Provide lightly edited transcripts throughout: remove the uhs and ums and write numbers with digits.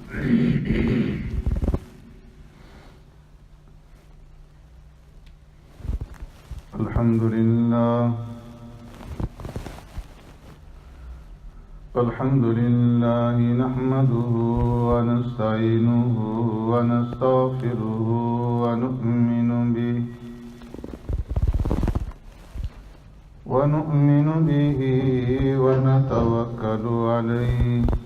الحمد لله نحمده ونستعينه ونستغفره ونؤمن به ونتوكل عليه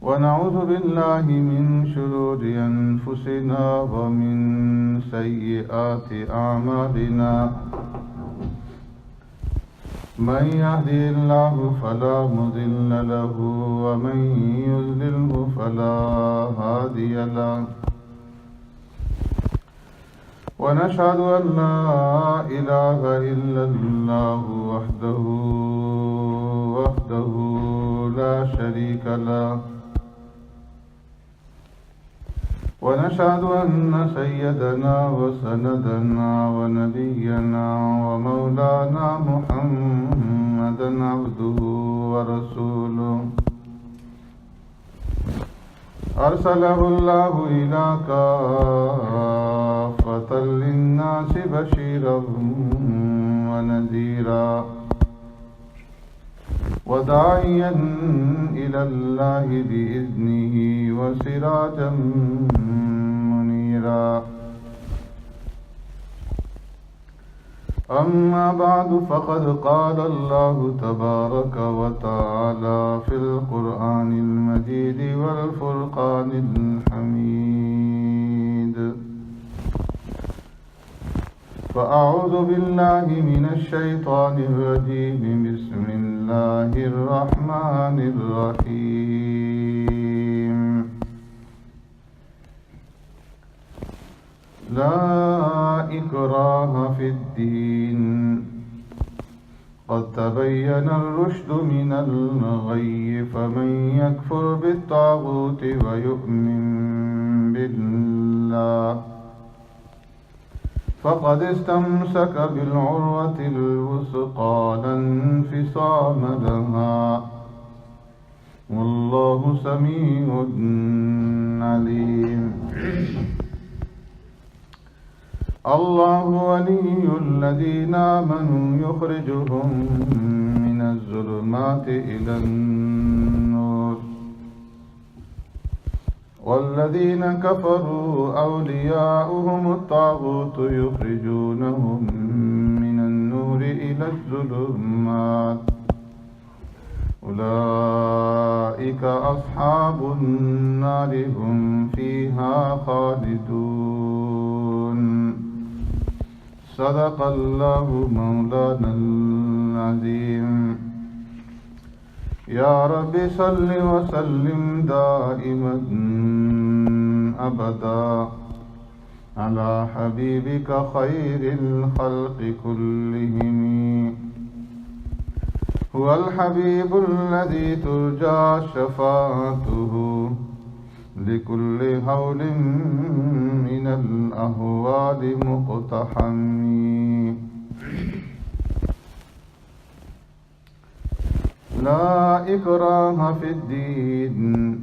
ونعوذ بالله من شرور أنفسنا ومن سيئات أعمالنا من يهدي الله فلا مضل له ومن يضلله فلا هادي له ونشهد أن لا إله إلا الله وحده لا شريك له ونشهد أن سيدنا وسندنا ونبينا ومولانا محمدا عبده ورسوله أرسله الله إلى كافة للناس بشيرا ونذيرا وداعيا إلى الله بإذنه وسراجا منيرا أما بعد فقد قال الله تبارك وتعالى في القرآن المجيد والفرقان الحميد فأعوذ بالله من الشيطان الرجيم بسم الله الرحمن الرحيم لا إكراه في الدين قد تبين الرشد من الغي فمن يكفر بالطاغوت ويؤمن بالله فقد استمسك بالعروة الوثقى لا انفصام لها والله سميع عليم الله ولي الذين آمنوا يخرجهم من الظلمات إلى النور والذين كفروا أولياؤهم الطاغوت يخرجونهم من النور إلى الظلمات أولئك أصحاب النار هم فيها خالدون صدق الله مولانا العظيم يا رب صل وسلم دائما أبدا على حبيبك خير الخلق كلهم هو الحبيب الذي ترجى شفاعته لكل هول من الأهوال مقتحم لا إكراه في الدين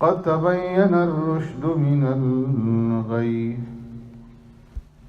قد تبين الرشد من الغي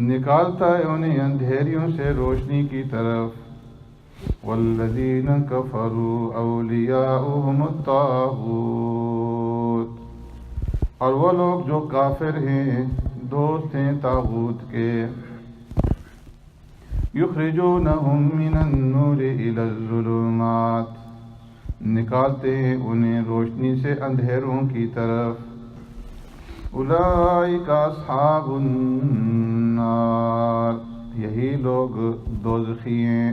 نکالتا ہے انہیں اندھیریوں سے روشنی کی طرف. والذین کفروا اولیاؤہم الطاغوت، اور وہ لوگ جو کافر ہیں دوست ہیں طاغوت کے. یخرجونہم من النور الی الظلمات، نکالتے ہیں انہیں روشنی سے اندھیروں کی طرف. اولئک اصحاب النار، یہی لوگ دوزخی ہیں.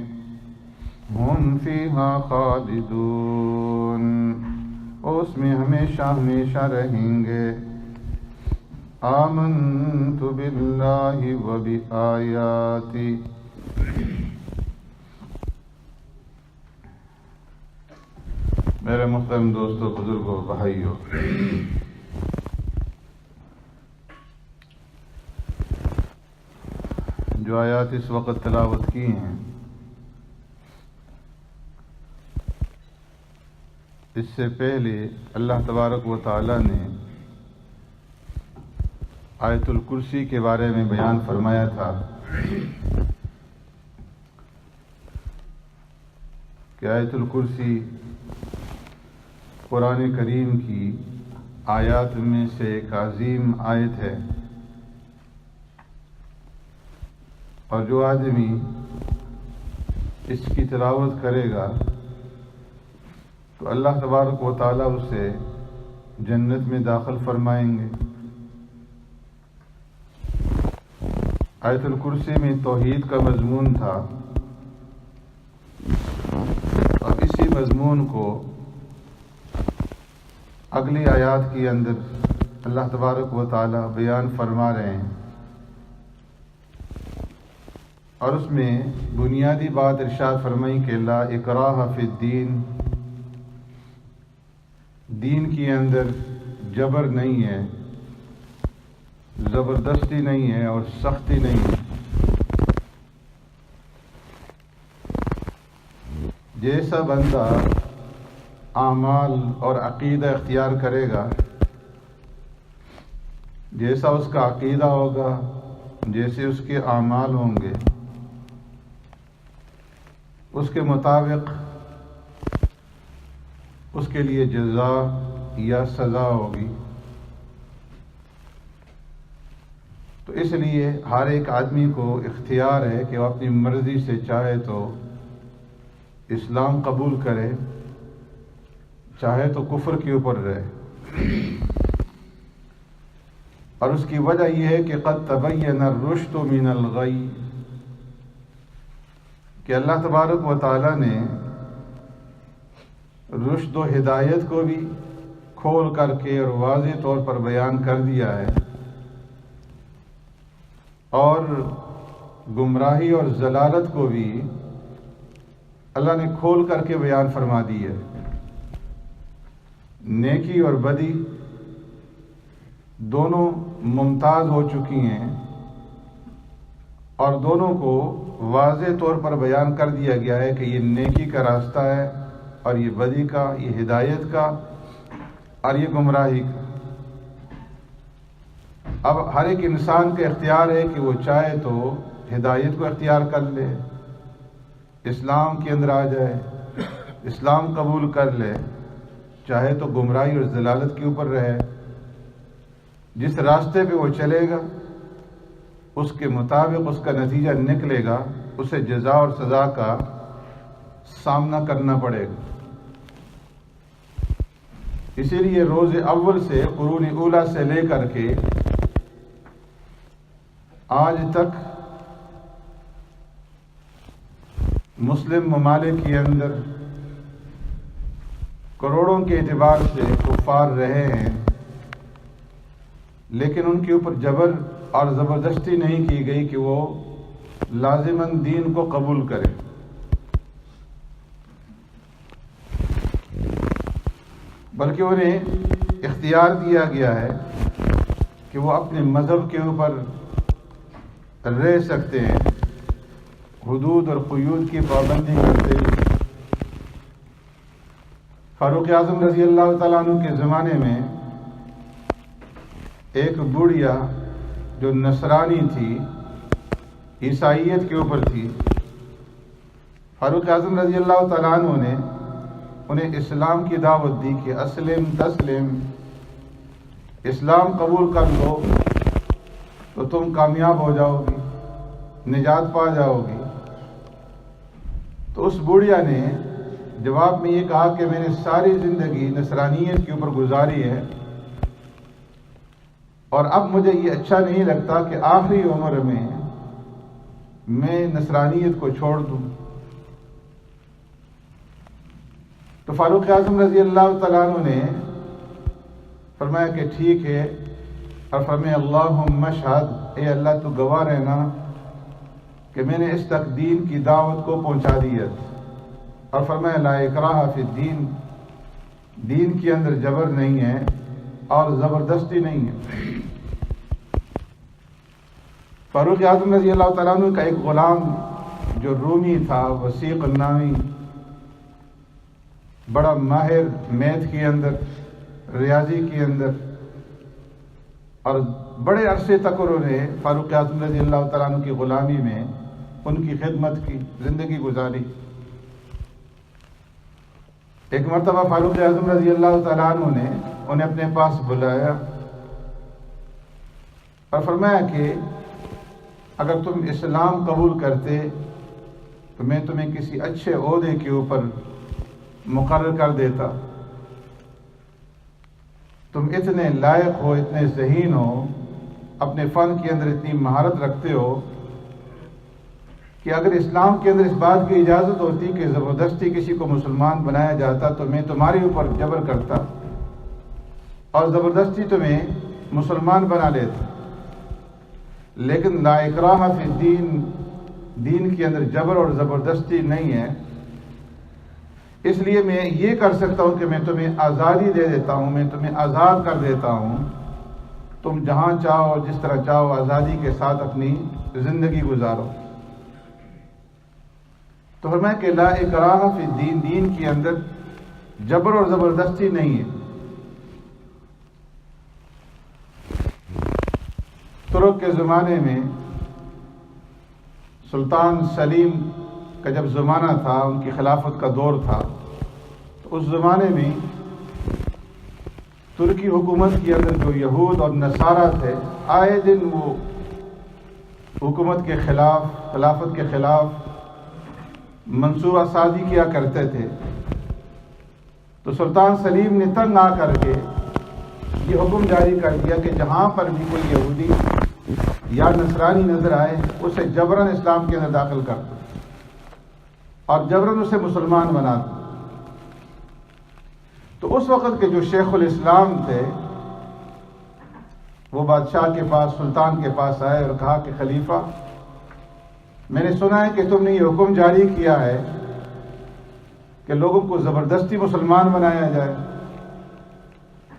ہم فیہا خالدون، اس میں ہمیشہ ہمیشہ رہیں گے. آمنت باللہ و بآیاتی، میرے محترم دوستوں، بزرگوں، بھائیوں، جو آیات اس وقت تلاوت کی ہیں، اس سے پہلے اللہ تبارک و تعالی نے آیت الکرسی کے بارے میں بیان فرمایا تھا کہ آیت الکرسی قرآن کریم کی آیات میں سے ایک عظیم آیت ہے، اور جو آدمی اس کی تلاوت کرے گا تو اللہ تبارک و تعالیٰ اسے جنت میں داخل فرمائیں گے. آیت الکرسی میں توحید کا مضمون تھا، اور اسی مضمون کو اگلی آیات کے اندر اللہ تبارک و تعالیٰ بیان فرما رہے ہیں. اور اس میں بنیادی بات ارشاد فرمائی کہ لا اکراہ فی الدین، دین کے اندر جبر نہیں ہے، زبردستی نہیں ہے اور سختی نہیں ہے. جیسا بندہ اعمال اور عقیدہ اختیار کرے گا، جیسا اس کا عقیدہ ہوگا، جیسے اس کے اعمال ہوں گے، اس کے مطابق اس کے لیے جزا یا سزا ہوگی. تو اس لیے ہر ایک آدمی کو اختیار ہے کہ وہ اپنی مرضی سے چاہے تو اسلام قبول کرے، چاہے تو کفر کے اوپر رہے. اور اس کی وجہ یہ ہے کہ قد تبین الرشد من الغی، کہ اللہ تبارک و تعالی نے رشد و ہدایت کو بھی کھول کر کے اور واضح طور پر بیان کر دیا ہے، اور گمراہی اور ضلالت کو بھی اللہ نے کھول کر کے بیان فرما دی ہے. نیکی اور بدی دونوں ممتاز ہو چکی ہیں، اور دونوں کو واضح طور پر بیان کر دیا گیا ہے کہ یہ نیکی کا راستہ ہے اور یہ بدی کا، یہ ہدایت کا اور یہ گمراہی کا. اب ہر ایک انسان کا اختیار ہے کہ وہ چاہے تو ہدایت کو اختیار کر لے، اسلام کے اندر آ جائے، اسلام قبول کر لے، چاہے تو گمراہی اور ضلالت کے اوپر رہے. جس راستے پہ وہ چلے گا اس کے مطابق اس کا نتیجہ نکلے گا، اسے جزا اور سزا کا سامنا کرنا پڑے گا. اسی لیے روز اول سے، قرون اولیٰ سے لے کر کے آج تک مسلم ممالک کے اندر کروڑوں کے اعتبار سے کفار رہے ہیں، لیکن ان کے اوپر جبر اور زبردستی نہیں کی گئی کہ وہ لازماً دین کو قبول کرے. بلکہ انہیں اختیار دیا گیا ہے کہ وہ اپنے مذہب کے اوپر رہ سکتے ہیں، حدود اور قیود کی پابندی کرتے ہیں. فاروق اعظم رضی اللہ تعالیٰ عنہ کے زمانے میں ایک بڑھیا جو نصرانی تھی، عیسائیت کے اوپر تھی، فاروق اعظم رضی اللہ تعالیٰ عنہ نے انہیں اسلام کی دعوت دی کہ اسلم تسلم، اسلام قبول کر لو تو تم کامیاب ہو جاؤ گی، نجات پا جاؤ گی۔ تو اس بوڑھیا نے جواب میں یہ کہا کہ میں نے ساری زندگی نصرانیت کے اوپر گزاری ہے، اور اب مجھے یہ اچھا نہیں لگتا کہ آخری عمر میں نصرانیت کو چھوڑ دوں۔ تو فاروق اعظم رضی اللہ تعالیٰ عنہ نے فرمایا کہ ٹھیک ہے، اور فرمایا اللہم اشہد، اے اللہ تو گواہ رہنا کہ میں نے اس تک دین کی دعوت کو پہنچا دی ہے۔ اور فرمایا لا اکراہ فی الدین، دین کے اندر جبر نہیں ہے اور زبردستی نہیں ہے۔ فاروق اعظم رضی اللہ تعالیٰ عنہ کا ایک غلام جو رومی تھا، وسیق النامی، بڑا ماہر میتھ کے اندر، ریاضی کے اندر، اور بڑے عرصے تک انہوں نے فاروق اعظم رضی اللہ تعالیٰ عنہ کی غلامی میں ان کی خدمت کی، زندگی گزاری۔ ایک مرتبہ فاروق اعظم رضی اللہ تعالیٰ عنہ نے انہیں اپنے پاس بلایا اور فرمایا کہ اگر تم اسلام قبول کرتے تو میں تمہیں کسی اچھے عہدے کے اوپر مقرر کر دیتا، تم اتنے لائق ہو، اتنے ذہین ہو، اپنے فن کے اندر اتنی مہارت رکھتے ہو کہ اگر اسلام کے اندر اس بات کی اجازت ہوتی کہ زبردستی کسی کو مسلمان بنایا جاتا تو میں تمہارے اوپر جبر کرتا اور زبردستی تمہیں مسلمان بنا لیتا، لیکن لا اکراہ فی الدین، دین کے اندر جبر اور زبردستی نہیں ہے، اس لیے میں یہ کر سکتا ہوں کہ میں تمہیں آزادی دے دیتا ہوں، میں تمہیں آزاد کر دیتا ہوں، تم جہاں چاہو جس طرح چاہو آزادی کے ساتھ اپنی زندگی گزارو۔ تو فرمایا کہ لا اکراہ فی الدین، دین کے اندر جبر اور زبردستی نہیں ہے۔ ترک کے زمانے میں سلطان سلیم کا جب زمانہ تھا، ان کی خلافت کا دور تھا، تو اس زمانے میں ترکی حکومت کے اندر جو یہود اور نصارہ تھے، آئے دن وہ حکومت کے خلاف، خلافت کے خلاف منصوبہ سازی کیا کرتے تھے۔ تو سلطان سلیم نے تنگ آ کر کے یہ حکم جاری کر دیا کہ جہاں پر بھی کوئی یہودی یا نصرانی نظر آئے اسے جبراً اسلام کے اندر داخل کر دو اور جبراً اسے مسلمان بنا دو۔ تو اس وقت کے جو شیخ الاسلام تھے وہ بادشاہ کے پاس، سلطان کے پاس آئے اور کہا کہ خلیفہ، میں نے سنا ہے کہ تم نے یہ حکم جاری کیا ہے کہ لوگوں کو زبردستی مسلمان بنایا جائے۔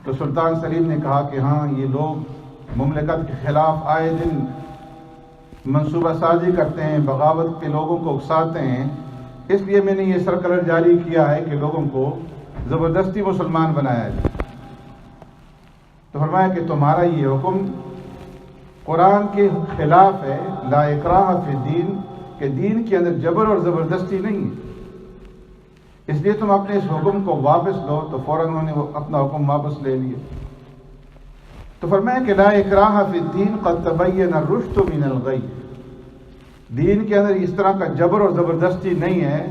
تو سلطان سلیم نے کہا کہ ہاں، یہ لوگ مملکت کے خلاف آئے دن منصوبہ سازی کرتے ہیں، بغاوت پہ لوگوں کو اکساتے ہیں، اس لیے میں نے یہ سرکلر جاری کیا ہے کہ لوگوں کو زبردستی مسلمان بنایا جائے۔ تو فرمایا کہ تمہارا یہ حکم قرآن کے خلاف ہے، لا اکراہ فی الدین، کہ دین کے اندر جبر اور زبردستی نہیں ہے، اس لیے تم اپنے اس حکم کو واپس لو۔ تو فوراً انہوں نے اپنا حکم واپس لے لیا۔ تو فرمایا کہ لا اکراہ فی الدین قد تبین الرشد من الغی، دین کے اندر اس طرح کا جبر اور زبردستی نہیں ہے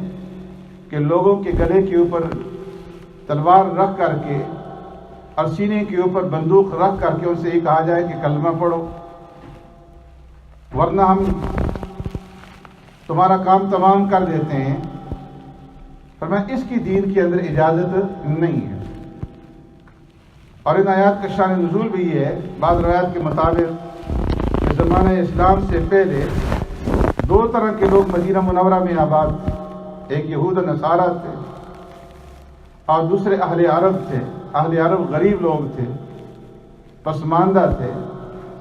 کہ لوگوں کے گلے کے اوپر تلوار رکھ کر کے اور سینے کے اوپر بندوق رکھ کر کے ان سے یہ کہا جائے کہ کلمہ پڑھو ورنہ ہم تمہارا کام تمام کر دیتے ہیں۔ فرمایا اس کی دین کے اندر اجازت نہیں ہے۔ اور ان آیات کا شان نزول بھی یہ ہے، بعض روایات کے مطابق کہ زمانہ اسلام سے پہلے دو طرح کے لوگ مدینہ منورہ میں آباد تھے، ایک یہود و نصارہ تھے اور دوسرے اہل عرب تھے۔ اہل عرب غریب لوگ تھے، پسماندہ تھے،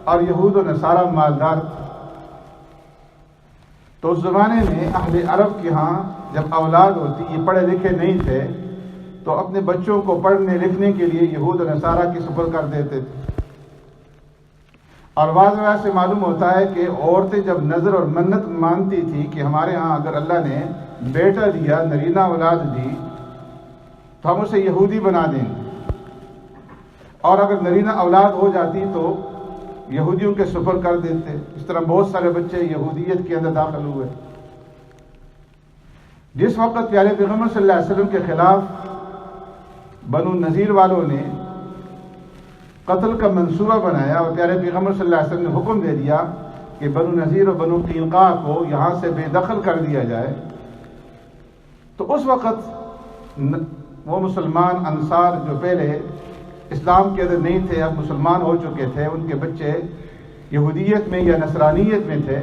اور یہود و نصارہ مالدار تھے۔ تو اس زمانے میں اہل عرب کے ہاں جب اولاد ہوتی، یہ پڑھے لکھے نہیں تھے، تو اپنے بچوں کو پڑھنے لکھنے کے لیے یہود و نصارہ کی سپرد کر دیتے تھے۔ اور بعض روایت سے معلوم ہوتا ہے کہ عورتیں جب نظر اور منت مانتی تھی کہ ہمارے ہاں اگر اللہ نے بیٹا دیا، نرینہ اولاد دی، تو ہم اسے یہودی بنا دیں گے، اور اگر نرینہ اولاد ہو جاتی تو یہودیوں کے سپر کر دیتے۔ اس طرح بہت سارے بچے یہودیت کے اندر داخل ہوئے۔ جس وقت پیارے پیغمبر صلی اللہ علیہ وسلم کے خلاف بنو نذیر والوں نے قتل کا منصوبہ بنایا اور پیارے پیغمبر صلی اللہ علیہ وسلم نے حکم دے دیا کہ بنو نذیر اور بنو قینقاع کو یہاں سے بے دخل کر دیا جائے، تو اس وقت وہ مسلمان انصار جو پہلے اسلام کے اندر نہیں تھے، اب مسلمان ہو چکے تھے، ان کے بچے یہودیت میں یا نصرانیت میں تھے،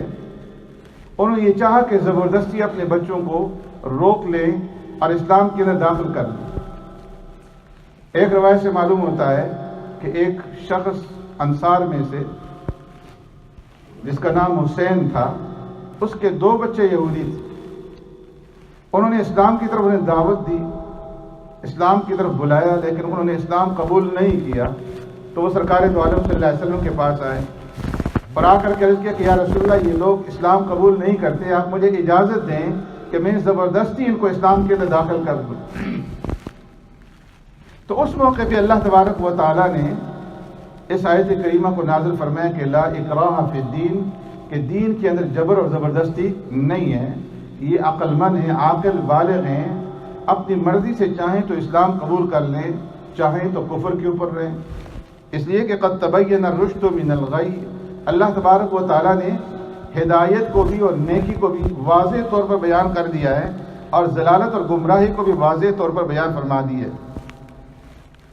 انہوں نے یہ چاہا کہ زبردستی اپنے بچوں کو روک لیں اور اسلام کے اندر داخل کر لیں۔ ایک روایت سے معلوم ہوتا ہے کہ ایک شخص انصار میں سے جس کا نام حسین تھا، اس کے 2 بچے یہودی تھے۔ انہوں نے اسلام کی طرف انہیں دعوت دی، اسلام کی طرف بلایا، لیکن انہوں نے اسلام قبول نہیں کیا۔ تو وہ سرکار دو عالم صلی اللہ علیہ وسلم کے پاس آئے اور آ کر کے عرض کیا کہ یا رسول اللہ، یہ لوگ اسلام قبول نہیں کرتے، آپ مجھے اجازت دیں کہ میں زبردستی ان کو اسلام کے اندر داخل کر دوں۔ تو اس موقع پہ اللہ تبارک و تعالیٰ نے اس آیت کریمہ کو نازل فرمایا کہ لا اکراہ فی الدین، کہ دین کے اندر جبر اور زبردستی نہیں ہے، یہ عقل مند ہیں، عاقل بالغ ہیں، اپنی مرضی سے چاہیں تو اسلام قبول کر لیں، چاہیں تو کفر کے اوپر رہیں۔ اس لیے کہ قد تبین الرشد من الغی، اللہ تبارک و تعالیٰ نے ہدایت کو بھی اور نیکی کو بھی واضح طور پر بیان کر دیا ہے، اور ضلالت اور گمراہی کو بھی واضح طور پر بیان فرما دی ہے۔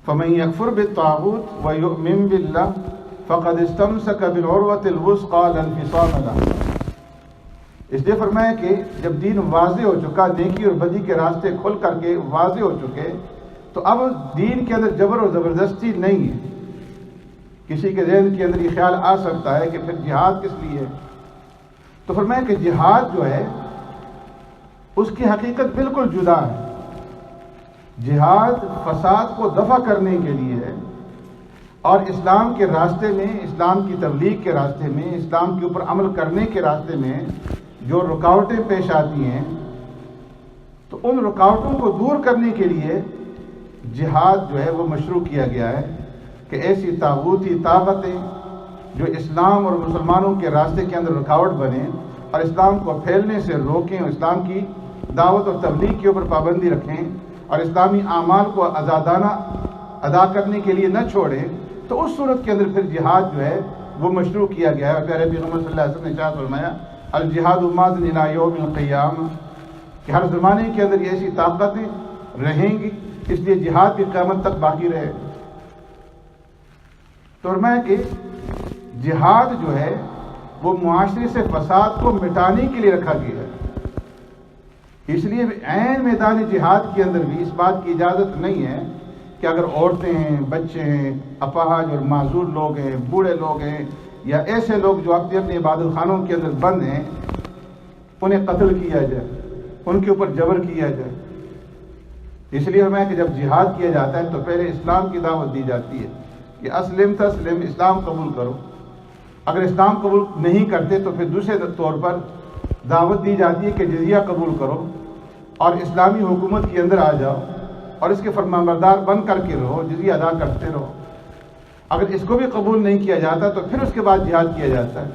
فمن یکفر بالطاغوت ویؤمن باللہ فقد استمسک بالعروۃ الوثقی لا انفصام لها۔ اس لیے فرمایا کہ جب دین واضح ہو چکا، نیکی اور بدی کے راستے کھل کر کے واضح ہو چکے، تو اب دین کے اندر جبر اور زبردستی نہیں ہے۔ کسی کے ذہن کے اندر یہ خیال آ سکتا ہے کہ پھر جہاد کس لیے ہے؟ تو فرمایا کہ جہاد جو ہے اس کی حقیقت بالکل جدا ہے۔ جہاد فساد کو دفع کرنے کے لیے ہے، اور اسلام کے راستے میں، اسلام کی تبلیغ کے راستے میں، اسلام کے اوپر عمل کرنے کے راستے میں جو رکاوٹیں پیش آتی ہیں، تو ان رکاوٹوں کو دور کرنے کے لیے جہاد جو ہے وہ مشروع کیا گیا ہے کہ ایسی طاغوتی طاقتیں جو اسلام اور مسلمانوں کے راستے کے اندر رکاوٹ بنیں اور اسلام کو پھیلنے سے روکیں، اور اسلام کی دعوت اور تبلیغ کے اوپر پابندی رکھیں اور اسلامی اعمال کو آزادانہ ادا کرنے کے لیے نہ چھوڑیں، تو اس صورت کے اندر پھر جہاد جو ہے وہ مشروع کیا گیا ہے۔ پیارے پیغمبر صلی اللہ علیہ وسلم نے ارشاد فرمایا الجہاد ماض الی یوم القیامہ، کہ ہر زمانے کے اندر یہ ایسی طاقتیں رہیں گی، اس لیے جہاد کی قیامت تک باقی رہے۔ تو فرمایا کہ جہاد جو ہے وہ معاشرے سے فساد کو مٹانے کے لیے رکھا گیا ہے۔ اس لیے عین میدان جہاد کے اندر بھی اس بات کی اجازت نہیں ہے کہ اگر عورتیں ہیں، بچے ہیں، اپاہج اور معذور لوگ ہیں، بوڑھے لوگ ہیں، یا ایسے لوگ جو اپنے اپنے عبادت خانوں کے اندر بند ہیں، انہیں قتل کیا جائے، ان کے اوپر جبر کیا جائے۔ اس لیے ہمیں کہ جب جہاد کیا جاتا ہے تو پہلے اسلام کی دعوت دی جاتی ہے کہ اسلم تسلم، اسلام قبول کرو۔ اگر اسلام قبول نہیں کرتے تو پھر دوسرے طور پر دعوت دی جاتی ہے کہ جزیہ قبول کرو اور اسلامی حکومت کے اندر آ جاؤ اور اس کے فرمانبردار بن کر کے رہو، جزیہ ادا کرتے رہو۔ اگر اس کو بھی قبول نہیں کیا جاتا تو پھر اس کے بعد جہاد کیا جاتا ہے۔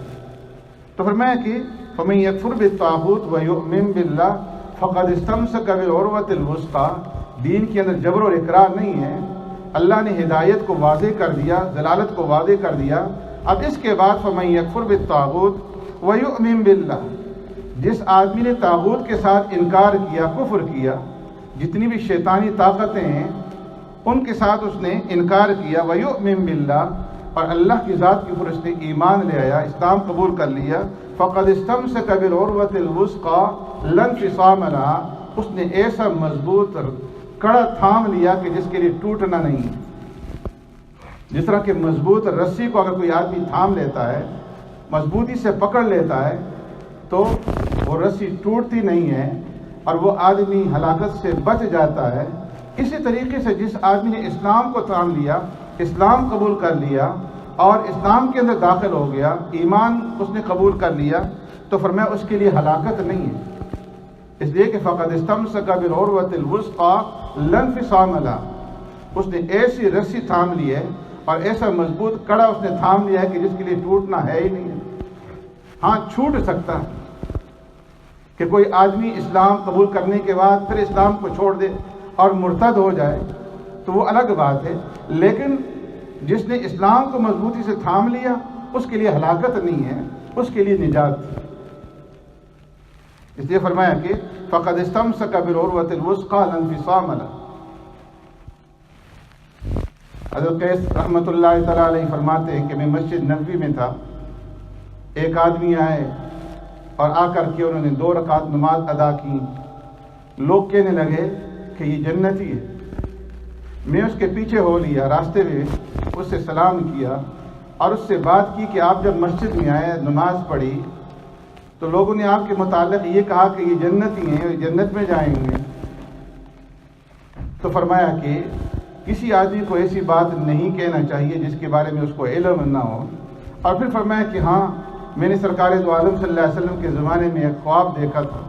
تو فرمایا کہ فمن یکفر بالطاغوت ویؤمن باللہ فقد استمسک بالعروۃ الوثقی، دین کے اندر جبر اور اکرار نہیں ہے۔ اللہ نے ہدایت کو واضح کر دیا، ضلالت کو واضح کر دیا۔ اب اس کے بعد فمن یکفر بالطاغوت ویؤمن باللہ، جس آدمی نے طاغوت کے ساتھ انکار کیا، کفر کیا، جتنی بھی شیطانی طاقتیں ہیں ان کے ساتھ اس نے انکار کیا، ویؤمن باللہ، اور اللہ کی ذات کے اوپر اس نے ایمان لے آیا، اسلام قبول کر لیا، فقد استمسک بالعروۃ الوثقی لا انفصام لها، اس نے ایسا مضبوط کڑا تھام لیا کہ جس کے لیے ٹوٹنا نہیں ہے۔ جس طرح کہ مضبوط رسی کو اگر کوئی آدمی تھام لیتا ہے، مضبوطی سے پکڑ لیتا ہے، تو وہ رسی ٹوٹتی نہیں ہے اور وہ آدمی ہلاکت سے بچ جاتا ہے۔ اسی طریقے سے جس آدمی نے اسلام کو تھام لیا، اسلام قبول کر لیا، اور اسلام کے اندر داخل ہو گیا، ایمان اس نے قبول کر لیا، تو فرمایا اس کے لیے ہلاکت نہیں ہے، اس لیے کہ فقد استمسک بالعروۃ الوثقی لا انفصام لها، اس نے ایسی رسی تھام لی ہے اور ایسا مضبوط کڑا اس نے تھام لیا ہے کہ جس کے لیے ٹوٹنا ہے ہی نہیں ہے۔ ہاں چھوٹ سکتا ہے کہ کوئی آدمی اسلام قبول کرنے کے بعد پھر اسلام کو چھوڑ دے اور مرتد ہو جائے تو وہ الگ بات ہے، لیکن جس نے اسلام کو مضبوطی سے تھام لیا اس کے لیے ہلاکت نہیں ہے، اس کے لیے نجات۔ اس لیے فرمایا کہ فقد استمسک بالعروۃ الوثقی لا انفصام لها۔ حضرت قیس رحمۃ اللہ تعالیٰ علیہ فرماتے ہیں کہ میں مسجد نبوی میں تھا، ایک آدمی آئے اور آ کر کے انہوں نے 2 رکعت نماز ادا کی، لوگ کہنے لگے کہ یہ جنتی ہے۔ میں اس کے پیچھے ہو لیا، راستے میں اس سے سلام کیا اور اس سے بات کی کہ آپ جب مسجد میں آئے نماز پڑھی تو لوگوں نے آپ کے متعلق یہ کہا کہ یہ جنتی ہیں، یہ جنت میں جائیں گے۔ تو فرمایا کہ کسی آدمی کو ایسی بات نہیں کہنا چاہیے جس کے بارے میں اس کو علم نہ ہو۔ اور پھر فرمایا کہ ہاں میں نے سرکار دو عالم صلی اللہ علیہ وسلم کے زمانے میں ایک خواب دیکھا تھا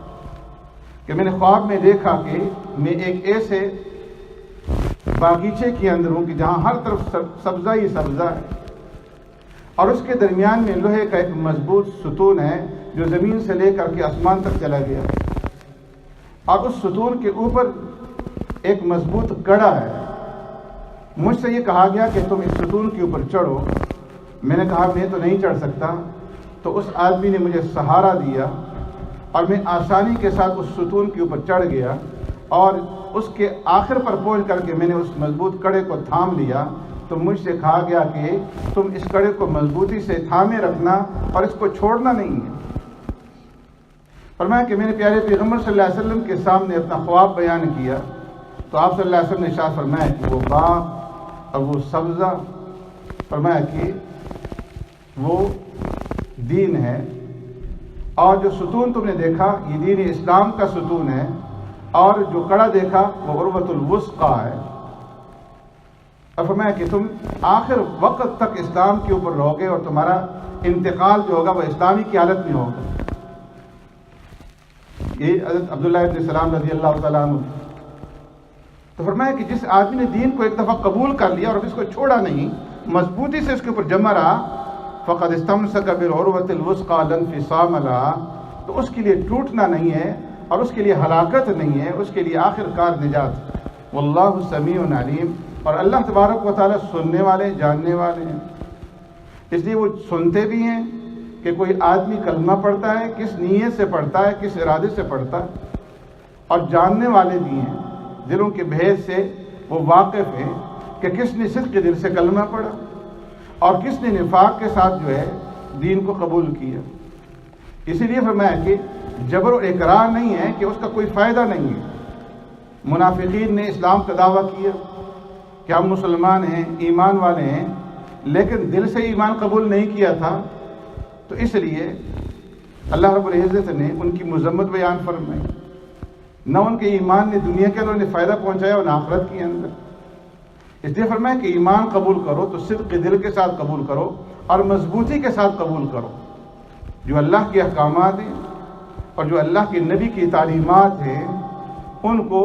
کہ میں نے خواب میں دیکھا کہ میں ایک ایسے باغیچے کے اندر ہوں کہ جہاں ہر طرف سبزہ ہی سبزہ ہے، اور اس کے درمیان میں لوہے کا ایک مضبوط ستون ہے جو زمین سے لے کر کے آسمان تک چلا گیا، اور اس ستون کے اوپر ایک مضبوط کڑا ہے۔ مجھ سے یہ کہا گیا کہ تم اس ستون کے اوپر چڑھو۔ میں نے کہا میں تو نہیں چڑھ سکتا، تو اس آدمی نے مجھے سہارا دیا اور میں آسانی کے ساتھ اس ستون کے اوپر چڑھ گیا، اور اس کے آخر پر پہنچ کر کے میں نے اس مضبوط کڑے کو تھام لیا۔ تو مجھ سے کہا گیا کہ تم اس کڑے کو مضبوطی سے تھامے رکھنا اور اس کو چھوڑنا نہیں ہے۔ فرمایا کہ میں نے پیارے پیغمبر صلی اللہ علیہ وسلم کے سامنے اپنا خواب بیان کیا تو آپ صلی اللہ علیہ وسلم نے ارشاد فرمایا کہ وہ باغ اور وہ سبزہ، فرمایا کہ وہ دین ہے، اور جو ستون تم نے دیکھا یہ دین اسلام کا ستون ہے، اور جو کڑا دیکھا وہ عروۃ الوثقی ہے۔ اور فرمایا کہ تم آخر وقت تک اسلام کے اوپر رہو گے اور تمہارا انتقال جو ہوگا وہ اسلامی کی حالت میں ہوگا۔ یہ حضرت عبداللہ ابن سلام رضی اللہ تعالیٰ عنہ۔ تو فرمایا کہ جس آدمی نے دین کو ایک دفعہ قبول کر لیا اور اس کو چھوڑا نہیں، مضبوطی سے اس کے اوپر جمع رہا، فقد استمسک بالعروۃ الوثقی لا انفصام لها، تو اس کے لیے ٹوٹنا نہیں ہے اور اس کے لیے ہلاکت نہیں ہے، اس کے لیے آخر کار نجات۔ واللہ سمیع علیم، اور اللہ تبارک و تعالیٰ سننے والے جاننے والے ہیں۔ اس لیے وہ سنتے بھی ہیں کہ کوئی آدمی کلمہ پڑھتا ہے کس نیت سے پڑھتا ہے، کس ارادے سے پڑھتا ہے، اور جاننے والے بھی ہیں، دلوں کے بھید سے وہ واقف ہیں کہ کس نے صدق کے دل سے کلمہ پڑھا اور کس نے نفاق کے ساتھ جو ہے دین کو قبول کیا۔ اسی لیے فرمایا کہ جبر و اکراہ نہیں ہے کہ اس کا کوئی فائدہ نہیں ہے۔ منافقین نے اسلام کا دعویٰ کیا کہ ہم مسلمان ہیں، ایمان والے ہیں، لیکن دل سے ایمان قبول نہیں کیا تھا، تو اس لیے اللہ رب العزت نے ان کی مذمت بیان فرمائی۔ نہ ان کے ایمان نے دنیا کے اندر انہیں فائدہ پہنچایا اور نہ آخرت کے اندر۔ اس لیے فرمایا کہ ایمان قبول کرو تو صدق دل کے ساتھ قبول کرو اور مضبوطی کے ساتھ قبول کرو۔ جو اللہ کے احکامات ہیں اور جو اللہ کے نبی کی تعلیمات ہیں ان کو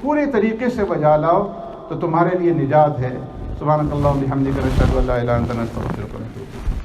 پورے طریقے سے بجا لاؤ تو تمہارے لیے نجات ہے۔ سبحانک اللہم و بحمدک، اشہد ان لا الہ الا انت، استغفرک و اتوب الیک۔